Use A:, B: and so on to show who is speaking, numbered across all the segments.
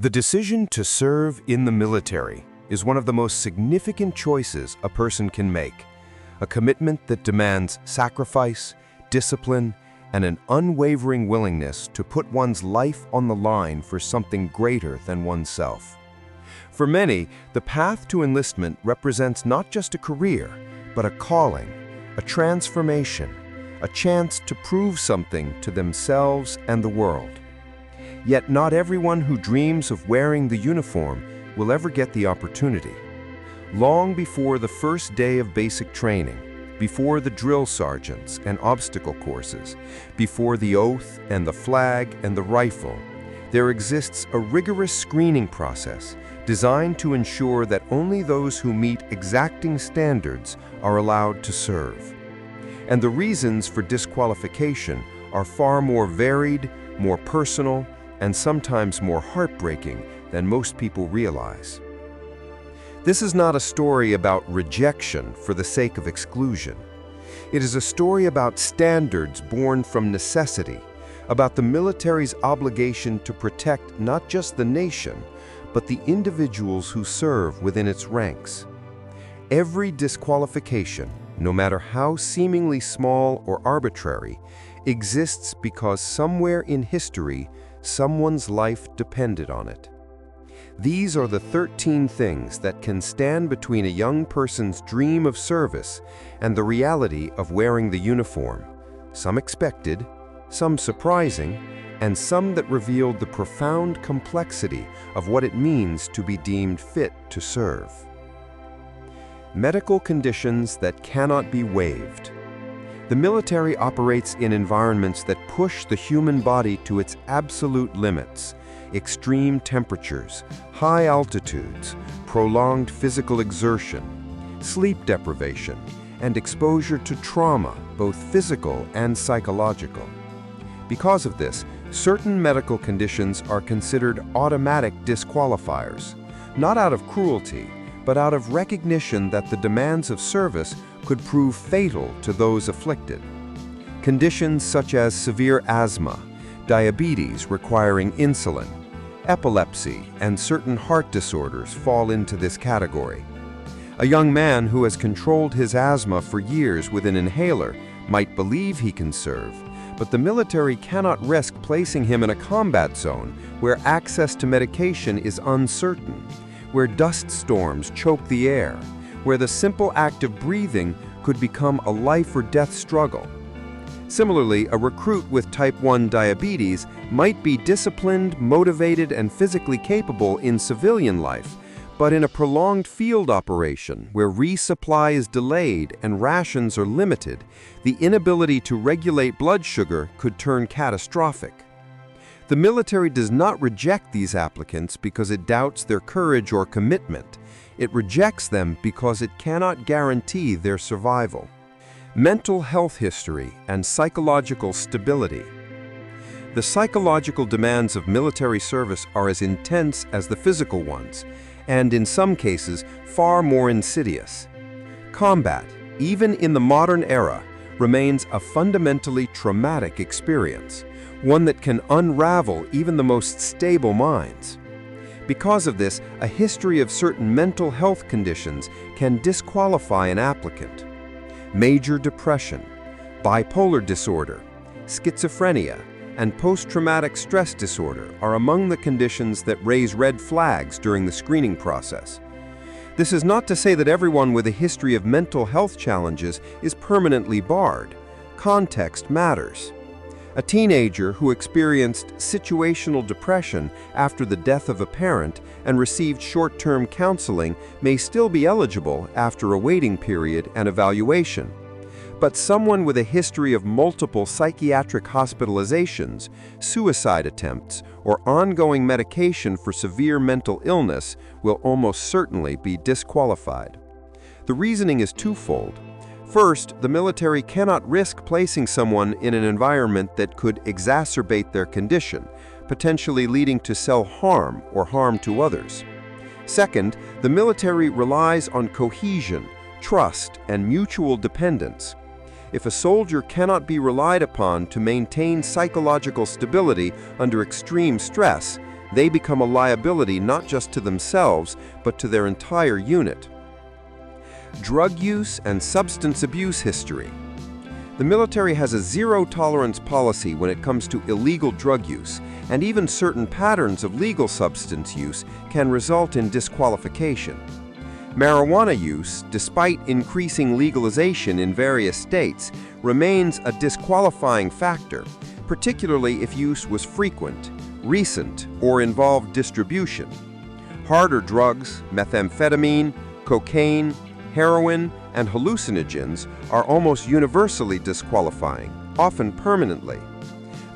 A: The decision to serve in the military is one of the most significant choices a person can make, a commitment that demands sacrifice, discipline, and an unwavering willingness to put one's life on the line for something greater than oneself. For many, the path to enlistment represents not just a career, but a calling, a transformation, a chance to prove something to themselves and the world. Yet not everyone who dreams of wearing the uniform will ever get the opportunity. Long before the first day of basic training, before the drill sergeants and obstacle courses, before the oath and the flag and the rifle, there exists a rigorous screening process designed to ensure that only those who meet exacting standards are allowed to serve. And the reasons for disqualification are far more varied, more personal, and sometimes more heartbreaking than most people realize. This is not a story about rejection for the sake of exclusion. It is a story about standards born from necessity, about the military's obligation to protect not just the nation, but the individuals who serve within its ranks. Every disqualification, no matter how seemingly small or arbitrary, exists because somewhere in history, someone's life depended on it. These are the 13 things that can stand between a young person's dream of service and the reality of wearing the uniform, some expected, some surprising, and some that revealed the profound complexity of what it means to be deemed fit to serve. Medical conditions that cannot be waived. The military operates in environments that push the human body to its absolute limits: extreme temperatures, high altitudes, prolonged physical exertion, sleep deprivation, and exposure to trauma, both physical and psychological. Because of this, certain medical conditions are considered automatic disqualifiers, not out of cruelty, but out of recognition that the demands of service could prove fatal to those afflicted. Conditions such as severe asthma, diabetes requiring insulin, epilepsy, and certain heart disorders fall into this category. A young man who has controlled his asthma for years with an inhaler might believe he can serve, but the military cannot risk placing him in a combat zone where access to medication is uncertain, where dust storms choke the air, where the simple act of breathing could become a life or death struggle. Similarly, a recruit with type 1 diabetes might be disciplined, motivated, and physically capable in civilian life, but in a prolonged field operation where resupply is delayed and rations are limited, the inability to regulate blood sugar could turn catastrophic. The military does not reject these applicants because it doubts their courage or commitment. It rejects them because it cannot guarantee their survival. Mental health history and psychological stability. The psychological demands of military service are as intense as the physical ones, and in some cases, far more insidious. Combat, even in the modern era, remains a fundamentally traumatic experience, one that can unravel even the most stable minds. Because of this, a history of certain mental health conditions can disqualify an applicant. Major depression, bipolar disorder, schizophrenia, and post-traumatic stress disorder are among the conditions that raise red flags during the screening process. This is not to say that everyone with a history of mental health challenges is permanently barred. Context matters. A teenager who experienced situational depression after the death of a parent and received short-term counseling may still be eligible after a waiting period and evaluation. But someone with a history of multiple psychiatric hospitalizations, suicide attempts, or ongoing medication for severe mental illness will almost certainly be disqualified. The reasoning is twofold. First, the military cannot risk placing someone in an environment that could exacerbate their condition, potentially leading to self-harm or harm to others. Second, the military relies on cohesion, trust, and mutual dependence. If a soldier cannot be relied upon to maintain psychological stability under extreme stress, They become a liability not just to themselves, but to their entire unit. Drug use and substance abuse history. The military has a zero-tolerance policy when it comes to illegal drug use, and even certain patterns of legal substance use can result in disqualification. Marijuana use, despite increasing legalization in various states, remains a disqualifying factor, particularly if use was frequent, recent, or involved distribution. Harder drugs, methamphetamine, cocaine, heroin, and hallucinogens are almost universally disqualifying, often permanently.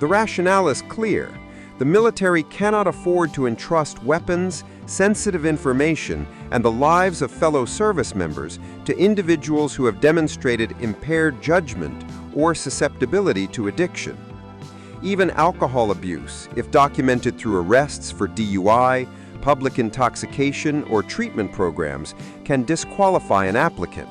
A: The rationale is clear. The military cannot afford to entrust weapons, sensitive information, and the lives of fellow service members to individuals who have demonstrated impaired judgment or susceptibility to addiction. Even alcohol abuse, if documented through arrests for DUI, public intoxication, or treatment programs, can disqualify an applicant.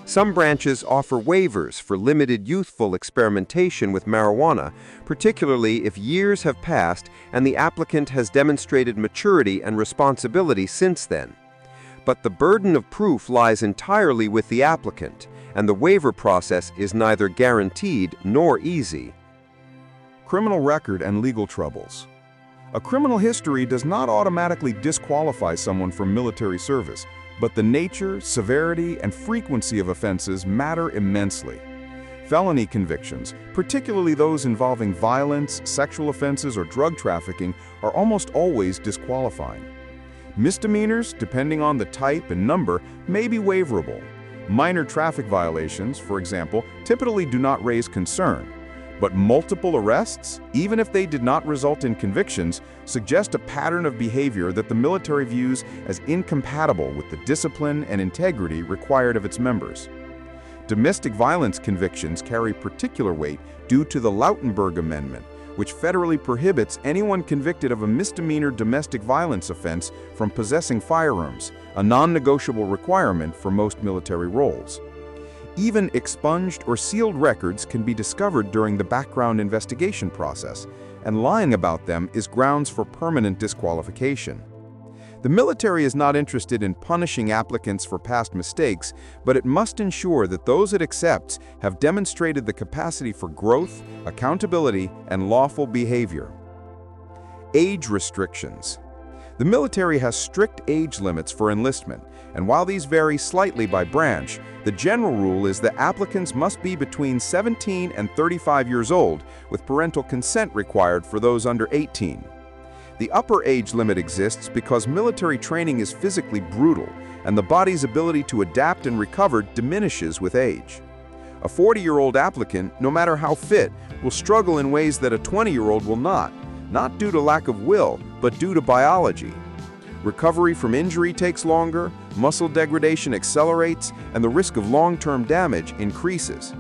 A: Some branches offer waivers for limited youthful experimentation with marijuana, particularly if years have passed and the applicant has demonstrated maturity and responsibility since then. But the burden of proof lies entirely with the applicant, and the waiver process is neither guaranteed nor easy.
B: Criminal record and legal troubles. A criminal history does not automatically disqualify someone from military service, but the nature, severity, and frequency of offenses matter immensely. Felony convictions, particularly those involving violence, sexual offenses, or drug trafficking, are almost always disqualifying. Misdemeanors, depending on the type and number, may be waiverable. Minor traffic violations, for example, typically do not raise concern. But multiple arrests, even if they did not result in convictions, suggest a pattern of behavior that the military views as incompatible with the discipline and integrity required of its members. Domestic violence convictions carry particular weight due to the Lautenberg Amendment, which federally prohibits anyone convicted of a misdemeanor domestic violence offense from possessing firearms, a non-negotiable requirement for most military roles. Even expunged or sealed records can be discovered during the background investigation process, and lying about them is grounds for permanent disqualification. The military is not interested in punishing applicants for past mistakes, but it must ensure that those it accepts have demonstrated the capacity for growth, accountability, and lawful behavior. Age restrictions. The military has strict age limits for enlistment, and while these vary slightly by branch, the general rule is that applicants must be between 17 and 35 years old, with parental consent required for those under 18. The upper age limit exists because military training is physically brutal, and the body's ability to adapt and recover diminishes with age. A 40-year-old applicant, no matter how fit, will struggle in ways that a 20-year-old will not due to lack of will, but due to biology. Recovery from injury takes longer, muscle degradation accelerates, and the risk of long-term damage increases.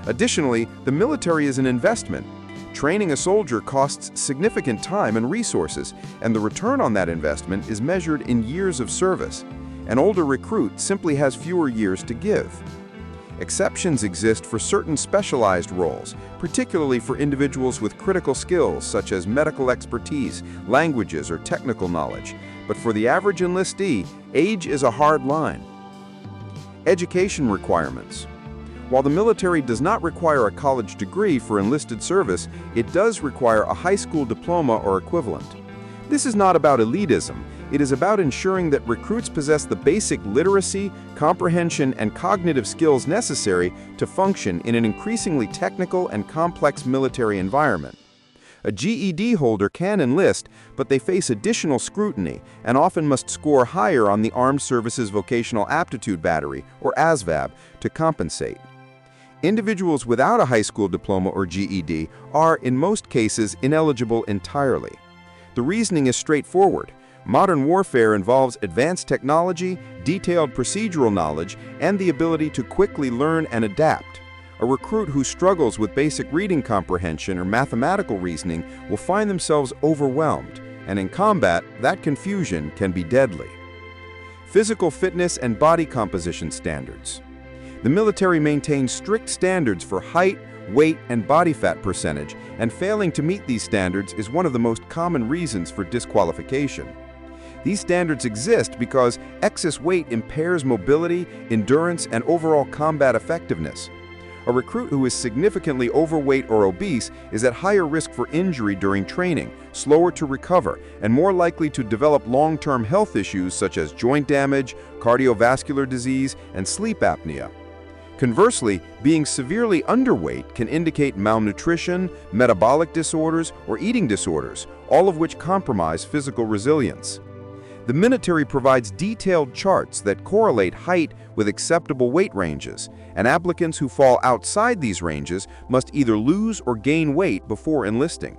B: Additionally, the military is an investment. Training a soldier costs significant time and resources, and the return on that investment is measured in years of service. An older recruit simply has fewer years to give. Exceptions exist for certain specialized roles, particularly for individuals with critical skills such as medical expertise, languages, or technical knowledge. But for the average enlistee, age is a hard line. Education requirements. While the military does not require a college degree for enlisted service, it does require a high school diploma or equivalent. This is not about elitism. It is about ensuring that recruits possess the basic literacy, comprehension, and cognitive skills necessary to function in an increasingly technical and complex military environment. A GED holder can enlist, but they face additional scrutiny and often must score higher on the Armed Services Vocational Aptitude Battery, or ASVAB, to compensate. Individuals without a high school diploma or GED are, in most cases, ineligible entirely. The reasoning is straightforward. Modern warfare involves advanced technology, detailed procedural knowledge, and the ability to quickly learn and adapt. A recruit who struggles with basic reading comprehension or mathematical reasoning will find themselves overwhelmed, and in combat, that confusion can be deadly. Physical fitness and body composition standards. The military maintains strict standards for height, weight, and body fat percentage, and failing to meet these standards is one of the most common reasons for disqualification. These standards exist because excess weight impairs mobility, endurance, and overall combat effectiveness. A recruit who is significantly overweight or obese is at higher risk for injury during training, slower to recover, and more likely to develop long-term health issues such as joint damage, cardiovascular disease, and sleep apnea. Conversely, being severely underweight can indicate malnutrition, metabolic disorders, or eating disorders, all of which compromise physical resilience. The military provides detailed charts that correlate height with acceptable weight ranges, and applicants who fall outside these ranges must either lose or gain weight before enlisting.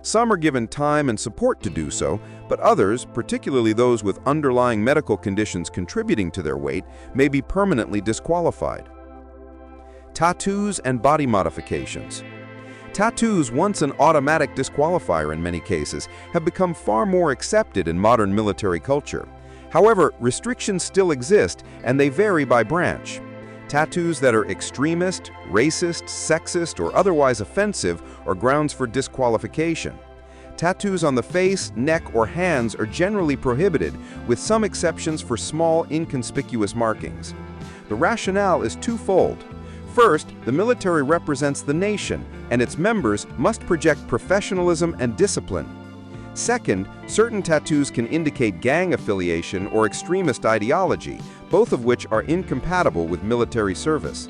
B: Some are given time and support to do so, but others, particularly those with underlying medical conditions contributing to their weight, may be permanently disqualified. Tattoos and body modifications. Tattoos, once an automatic disqualifier in many cases, have become far more accepted in modern military culture. However, restrictions still exist, and they vary by branch. Tattoos that are extremist, racist, sexist, or otherwise offensive are grounds for disqualification. Tattoos on the face, neck, or hands are generally prohibited, with some exceptions for small, inconspicuous markings. The rationale is twofold. First, the military represents the nation, and its members must project professionalism and discipline. Second, certain tattoos can indicate gang affiliation or extremist ideology, both of which are incompatible with military service.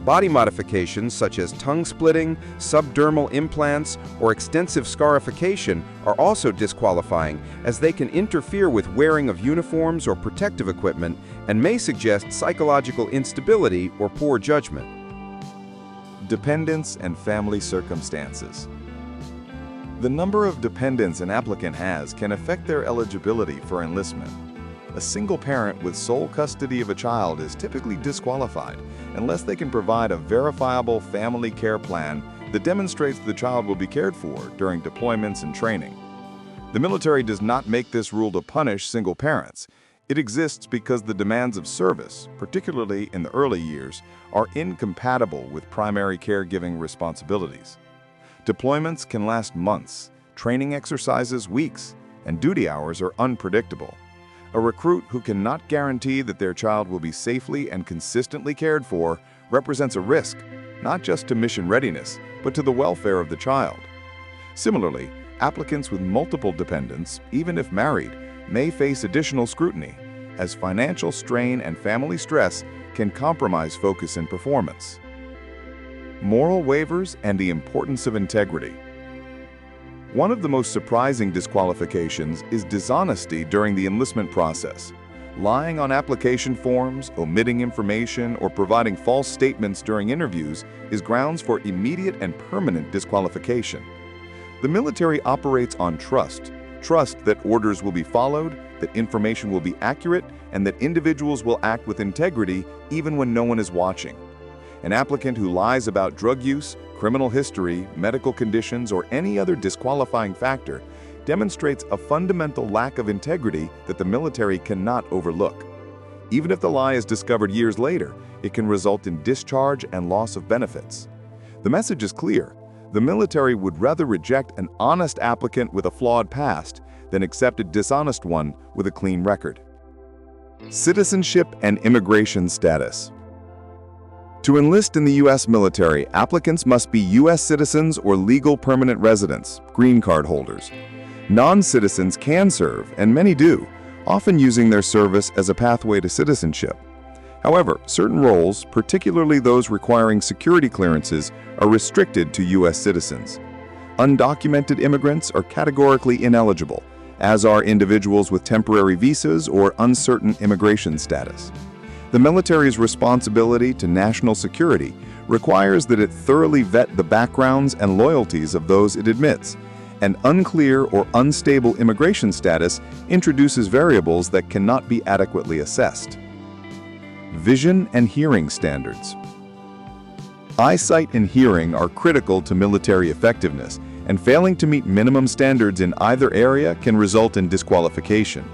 B: Body modifications such as tongue splitting, subdermal implants, or extensive scarification are also disqualifying, as they can interfere with wearing of uniforms or protective equipment and may suggest psychological instability or poor judgment.
C: Dependents and family circumstances. The number of dependents an applicant has can affect their eligibility for enlistment. A single parent with sole custody of a child is typically disqualified unless they can provide a verifiable family care plan that demonstrates the child will be cared for during deployments and training. The military does not make this rule to punish single parents. It exists because the demands of service, particularly in the early years, are incompatible with primary caregiving responsibilities. Deployments can last months, training exercises weeks, and duty hours are unpredictable. A recruit who cannot guarantee that their child will be safely and consistently cared for represents a risk, not just to mission readiness, but to the welfare of the child. Similarly, applicants with multiple dependents, even if married, may face additional scrutiny, as financial strain and family stress can compromise focus and performance. Moral waivers and the importance of integrity. One of the most surprising disqualifications is dishonesty during the enlistment process. Lying on application forms, omitting information, or providing false statements during interviews is grounds for immediate and permanent disqualification. The military operates on trust that orders will be followed, that information will be accurate, and that individuals will act with integrity even when no one is watching. An applicant who lies about drug use, criminal history, medical conditions, or any other disqualifying factor demonstrates a fundamental lack of integrity that the military cannot overlook. Even if the lie is discovered years later, it can result in discharge and loss of benefits. The message is clear. The military would rather reject an honest applicant with a flawed past than accept a dishonest one with a clean record. Citizenship and immigration status. To enlist in the U.S. military, applicants must be U.S. citizens or legal permanent residents, green card holders. Non-citizens can serve, and many do, often using their service as a pathway to citizenship. However, certain roles, particularly those requiring security clearances, are restricted to U.S. citizens. Undocumented immigrants are categorically ineligible, as are individuals with temporary visas or uncertain immigration status. The military's responsibility to national security requires that it thoroughly vet the backgrounds and loyalties of those it admits, and unclear or unstable immigration status introduces variables that cannot be adequately assessed. Vision and hearing standards. Eyesight and hearing are critical to military effectiveness, and failing to meet minimum standards in either area can result in disqualification.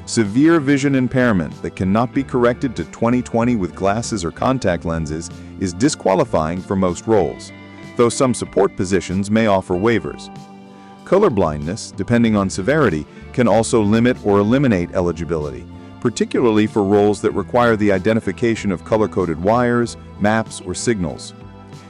C: Severe vision impairment that cannot be corrected to 20/20 with glasses or contact lenses is disqualifying for most roles, though some support positions may offer waivers. Color blindness, depending on severity, can also limit or eliminate eligibility, particularly for roles that require the identification of color-coded wires, maps, or signals.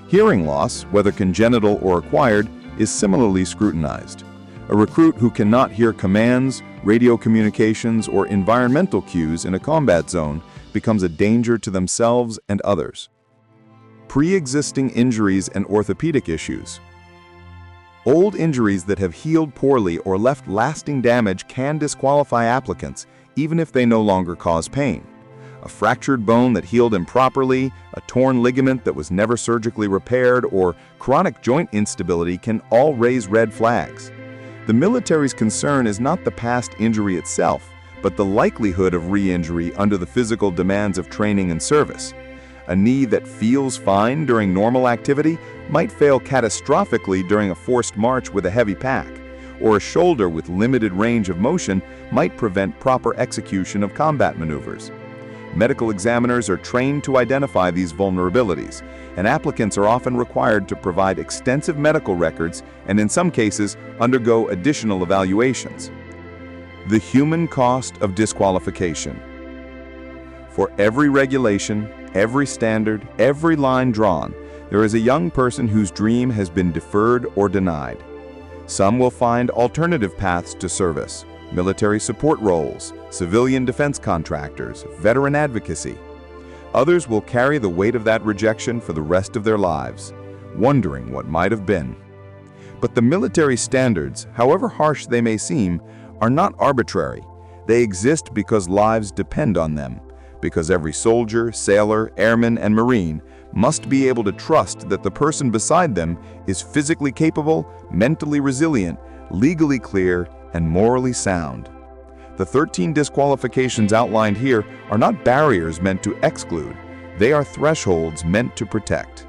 C: Hearing loss, whether congenital or acquired, is similarly scrutinized. A recruit who cannot hear commands, radio communications, or environmental cues in a combat zone becomes a danger to themselves and others. Pre-existing injuries and orthopedic issues. Old injuries that have healed poorly or left lasting damage can disqualify applicants, even if they no longer cause pain. A fractured bone that healed improperly, a torn ligament that was never surgically repaired, or chronic joint instability can all raise red flags. The military's concern is not the past injury itself, but the likelihood of re-injury under the physical demands of training and service. A knee that feels fine during normal activity might fail catastrophically during a forced march with a heavy pack, or a shoulder with limited range of motion might prevent proper execution of combat maneuvers. Medical examiners are trained to identify these vulnerabilities, and applicants are often required to provide extensive medical records and, in some cases, undergo additional evaluations. The human cost of disqualification. For every regulation, every standard, every line drawn, there is a young person whose dream has been deferred or denied. Some will find alternative paths to service, military support roles, civilian defense contractors, veteran advocacy. Others will carry the weight of that rejection for the rest of their lives, wondering what might have been. But the military standards, however harsh they may seem, are not arbitrary. They exist because lives depend on them, because every soldier, sailor, airman, and Marine must be able to trust that the person beside them is physically capable, mentally resilient, legally clear, and morally sound. The 13 disqualifications outlined here are not barriers meant to exclude, they are thresholds meant to protect.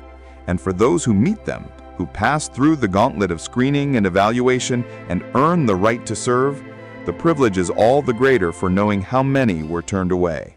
C: And for those who meet them, who pass through the gauntlet of screening and evaluation and earn the right to serve, the privilege is all the greater for knowing how many were turned away.